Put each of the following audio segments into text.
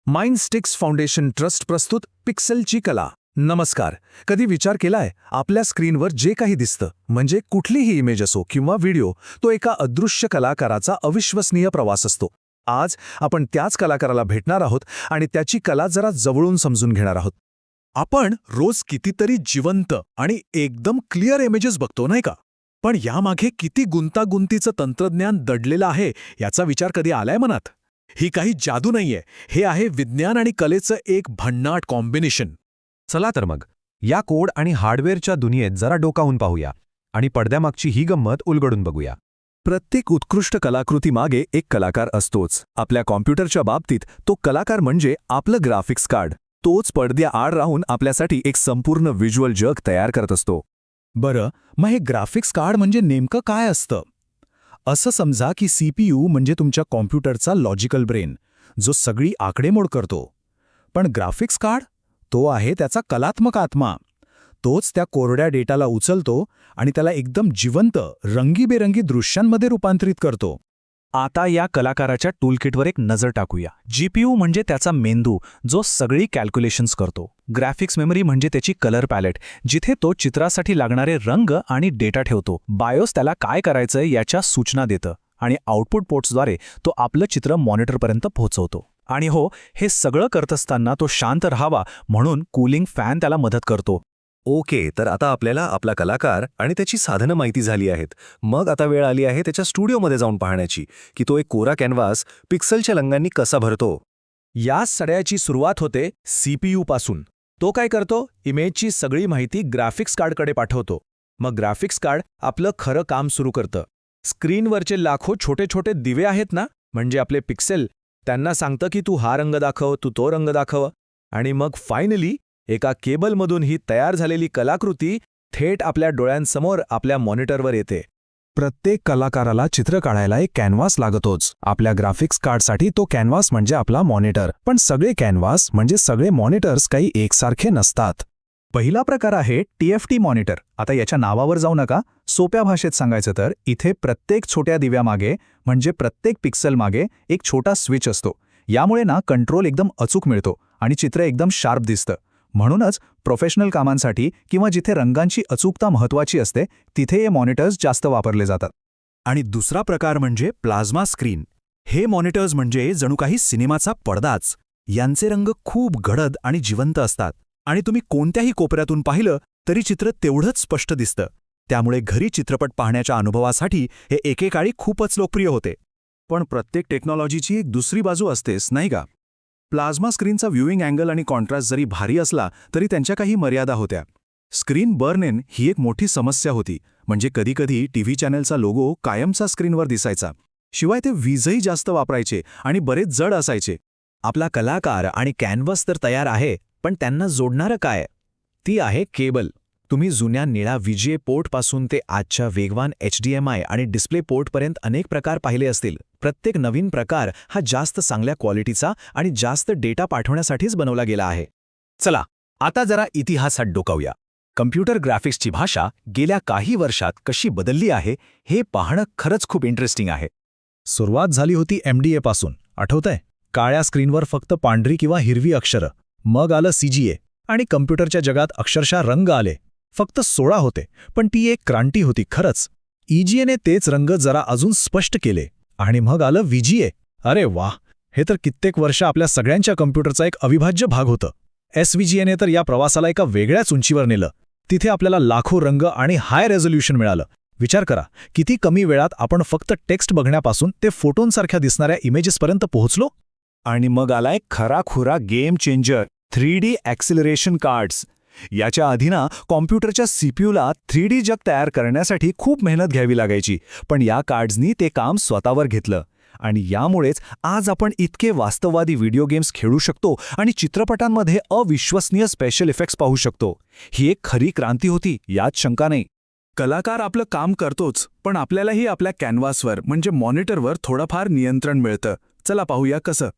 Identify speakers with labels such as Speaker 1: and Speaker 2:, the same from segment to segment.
Speaker 1: माइंडस्टिक्स foundation trust प्रस्तुत पिक्सेलची कला. नमस्कार. कधी विचार केलाय आपल्या स्क्रीनवर जे काही दिसतं म्हणजे कुठलीही इमेज असो किंवा व्हिडिओ, तो एका अदृश्य कलाकाराचा अविश्वसनीय प्रवास असतो. आज आपण त्याच कलाकाराला भेटणार आहोत आणि त्याची कला जरा जवळून समजून घेणार आहोत.
Speaker 2: आपण रोज कितीतरी जिवंत आणि एकदम क्लिअर इमेजेस बघतो नाही का? पण यामागे किती गुंतागुंतीचं तंत्रज्ञान दडलेलं आहे याचा विचार कधी आलाय मनात? ही काही जादू नाहीये, हे आहे विज्ञान आणि कलेचं एक भन्नाट कॉम्बिनेशन.
Speaker 3: चला तर मग या कोड आणि हार्डवेअरच्या दुनियेत जरा डोकावून पाहूया आणि पडद्यामागची ही गंमत उलगडून बघूया.
Speaker 1: प्रत्येक उत्कृष्ट कलाकृती मागे एक कलाकार असतोच. आपल्या कॉम्प्युटरच्या बाबतीत तो कलाकार म्हणजे आपलं ग्राफिक्स कार्ड. तोच पडद्याआड राहून आपल्यासाठी एक संपूर्ण व्हिज्युअल जग तयार करत असतो.
Speaker 2: बरं, मग हे ग्राफिक्स कार्ड म्हणजे नेमकं काय असतं? असं समजा की CPU म्हणजे तुमच्या कॉम्प्युटरचा लॉजिकल ब्रेन, जो सगळी आकडेमोड करतो. पण ग्राफिक्स कार्ड तो आहे त्याचा कलात्मक आत्मा. तोच त्या कोरड्या डेटाला उचलतो आणि त्याला एकदम जिवंत, रंगीबेरंगी दृश्यांमध्ये रूपांतरित करतो.
Speaker 4: आता या कलाकाराच्या टूलकिटवर एक नजर टाकूया. GPU म्हणजे त्याचा मेंदू, जो सगळी कॅल्क्युलेशन्स करतो. ग्राफिक्स मेमरी म्हणजे त्याची कलर पॅलेट, जिथे तो चित्रासाठी लागणारे रंग आणि डेटा ठेवतो. बायोस त्याला काय करायचंय याच्या सूचना देतं आणि आउटपुट पोर्ट्सद्वारे तो आपलं चित्र मॉनिटरपर्यंत पोहोचवतो. आणि हो, हे सगळं करत असताना तो शांत राहावा म्हणून कूलिंग फॅन त्याला मदत करतो.
Speaker 3: ओके, तर आता आपल्याला आपला कलाकार आणि त्याची साधनं माहिती झाली आहेत. मग आता वेळ आली आहे त्याच्या स्टुडिओमध्ये जाऊन पाहण्याची की तो एक कोरा कॅनव्हास पिक्सेलच्या रंगांनी कसा भरतो.
Speaker 1: या सगळ्याची सुरुवात होते CPU पासून. तो काय करतो? इमेजची सगळी माहिती ग्राफिक्स कार्डकडे पाठवतो. मग ग्राफिक्स कार्ड आपलं खरं काम सुरू करतं. स्क्रीनवरचे लाखो छोटे छोटे दिवे आहेत ना, म्हणजे आपले पिक्सेल, त्यांना सांगतं की तू हा रंग दाखव, तू तो रंग दाखव. आणि मग फायनली एका केबलमधून ही तयार झालेली कलाकृती थेट आपल्या डोळ्यांसमोर आपल्या मॉनिटरवर येते.
Speaker 3: प्रत्येक कलाकाराला चित्र काढायला एक कॅनव्हास लागतोच. आपल्या ग्राफिक्स कार्डसाठी तो कॅनव्हास म्हणजे आपला मॉनिटर. पण सगळे कॅनव्हास म्हणजे सगळे मॉनिटर्स काही एकसारखे नसतात.
Speaker 2: पहिला प्रकार आहे TFT मॉनिटर. आता याच्या नावावर जाऊ नका. सोप्या भाषेत सांगायचं तर इथे प्रत्येक छोट्या दिव्यामागे म्हणजे प्रत्येक पिक्सेल मागे एक छोटा स्विच असतो. यामुळे ना कंट्रोल एकदम अचूक मिळतो आणि चित्र एकदम शार्प दिसतं. म्हणूनच प्रोफेशनल कामांसाठी किंवा जिथे रंगांची अचूकता महत्त्वाची असते तिथे हे मॉनिटर्स जास्त वापरले जातात.
Speaker 4: आणि दुसरा प्रकार म्हणजे प्लाझ्मा स्क्रीन. हे मॉनिटर्स म्हणजे जणू काही सिनेमाचा पडदाच. यांचे रंग खूप गडद आणि जिवंत असतात आणि तुम्ही कोणत्याही कोपऱ्यातून पाहिलं तरी चित्र तेवढंच स्पष्ट दिसतं. त्यामुळे घरी चित्रपट पाहण्याच्या अनुभवासाठी हे एकेकाळी खूपच लोकप्रिय होते.
Speaker 2: पण प्रत्येक टेक्नॉलॉजीची एक दुसरी बाजू असतेच नाही का? प्लाझ्मा स्क्रीनचा व्ह्यूइंग अँगल आणि कॉन्ट्रास्ट जरी भारी असला तरी त्यांच्या काही मर्यादा होत्या. स्क्रीन बर्न इन ही एक मोठी समस्या होती. म्हणजे कधीकधी TV चॅनलचा लोगो कायमचा स्क्रीनवर दिसायचा. शिवाय ते वीजही जास्त वापरायचे आणि बरेच जड असायचे.
Speaker 1: आपला कलाकार आणि कॅनव्हास तर तयार आहे, पण त्यांना जोडणारं काय? ती आहे केबल. तुम्ही जुन्या निळा VGA पोर्टपासून ते आजच्या वेगवान HDMI आणि डिस्प्ले पोर्टपर्यंत अनेक प्रकार पाहिले असतील. प्रत्येक नवीन प्रकार हा जास्त चांगल्या क्वालिटीचा आणि जास्त डेटा पाठवण्यासाठीच बनवला गेला आहे. चला, आता जरा इतिहासात डोकावूया. कम्प्युटर ग्राफिक्सची भाषा गेल्या काही वर्षात कशी बदलली आहे हे पाहणं खरंच खूप इंटरेस्टिंग आहे.
Speaker 2: सुरुवात झाली होती MDA पासून, आठवतंय? काळ्या स्क्रीनवर फक्त पांढरी किंवा हिरवी अक्षरं. मग आलं CGA आणि कम्प्युटरच्या जगात अक्षरशः रंग आले. फक्त 16 होते, पण ती एक क्रांती होती खरंच. EGAने तेच रंग जरा अजून स्पष्ट केले आणि मग आलं VGA. अरे वाह, हे तर कित्येक वर्ष आपल्या सगळ्यांच्या कम्प्युटरचा एक अविभाज्य भाग होतं. SVGAने तर या प्रवासाला एका वेगळ्याच उंचीवर नेलं. तिथे आपल्याला लाखो रंग आणि हाय रेझोल्यूशन मिळालं. विचार करा, किती कमी वेळात आपण फक्त टेक्स्ट बघण्यापासून ते फोटोंसारख्या दिसणाऱ्या इमेजेसपर्यंत पोहोचलो.
Speaker 4: आणि मग आलाय खराखुरा game changer, 3D acceleration cards. याच्या आधी ना कॉम्प्युटरच्या CPUला 3D जग तयार करण्यासाठी खूप मेहनत घ्यावी लागायची. पण या कार्ड्सनी ते काम स्वतःवर घेतलं आणि यामुळेच आज आपण इतके वास्तववादी व्हिडिओ गेम्स खेळू शकतो आणि चित्रपटांमध्ये अविश्वसनीय स्पेशल इफेक्ट्स पाहू शकतो. ही एक खरी क्रांती होती, यात शंका नाही.
Speaker 2: कलाकार आपलं काम करतोच, पण आपल्यालाही आपल्या कॅनव्हासवर म्हणजे मॉनिटरवर थोडंफार नियंत्रण मिळतं. चला पाहूया कसं.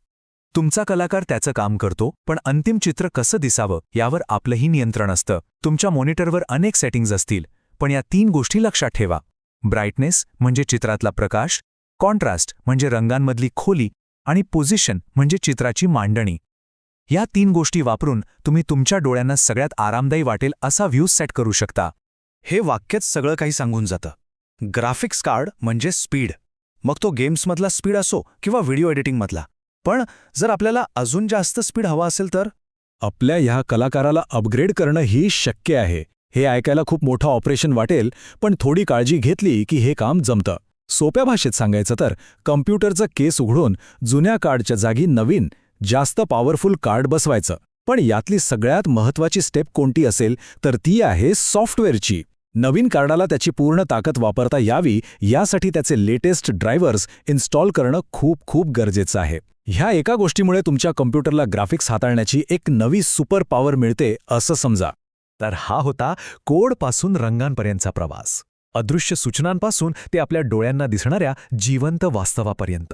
Speaker 4: तुमचा कलाकार त्याचं काम करतो, पण अंतिम चित्र कसं दिसावं यावर आपलंही नियंत्रण असतं. तुमच्या मॉनिटरवर अनेक सेटिंग्ज असतील, पण या 3 गोष्टी लक्षात ठेवा. ब्राईटनेस म्हणजे चित्रातला प्रकाश, कॉन्ट्रास्ट म्हणजे रंगांमधली खोली आणि पोझिशन म्हणजे चित्राची मांडणी.
Speaker 3: या 3 गोष्टी वापरून तुम्ही तुमच्या डोळ्यांना सगळ्यात आरामदायी वाटेल असा व्ह्यू सेट करू शकता.
Speaker 1: हे वाक्यच सगळं काही सांगून जातं. ग्राफिक्स कार्ड म्हणजे स्पीड, मग तो गेम्समधला स्पीड असो किंवा व्हिडिओ एडिटिंगमधला. पण जर आपल्याला अजून जास्त स्पीड हवा असेल तर
Speaker 2: आपल्या ह्या कलाकाराला अपग्रेड करणं ही शक्य आहे. हे ऐकायला खूप मोठं ऑपरेशन वाटेल, पण थोडी काळजी घेतली की हे काम जमतं. सोप्या भाषेत सांगायचं तर कम्प्युटरचं केस उघडून जुन्या कार्डच्या जागी नवीन, जास्त पॉवरफुल कार्ड बसवायचं. पण यातली सगळ्यात महत्त्वाची स्टेप कोणती असेल तर ती आहे सॉफ्टवेअरची. नवीन कार्डाला त्याची पूर्ण ताकद वापरता यावी यासाठी त्याचे लेटेस्ट ड्रायव्हर्स इन्स्टॉल करणं खूप खूप गरजेचं आहे. ह्या एका गोष्टीमुळे तुमच्या कम्प्युटरला ग्राफिक्स हाताळण्याची एक नवी सुपर पॉवर मिळते असं समजा.
Speaker 4: तर हा होता कोडपासून रंगांपर्यंतचा प्रवास. अदृश्य सूचनांपासून ते आपल्या डोळ्यांना दिसणाऱ्या जिवंत वास्तवापर्यंत.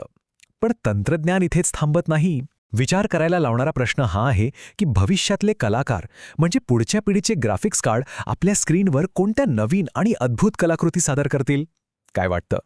Speaker 4: पण तंत्रज्ञान इथेच थांबत नाही. विचार करायला लावणारा प्रश्न हा आहे की भविष्यातले कलाकार म्हणजे पुढच्या पिढीचे ग्राफिक्स कार्ड आपल्या स्क्रीनवर कोणत्या नवीन आणि अद्भुत कलाकृती सादर करतील? काय वाटतं?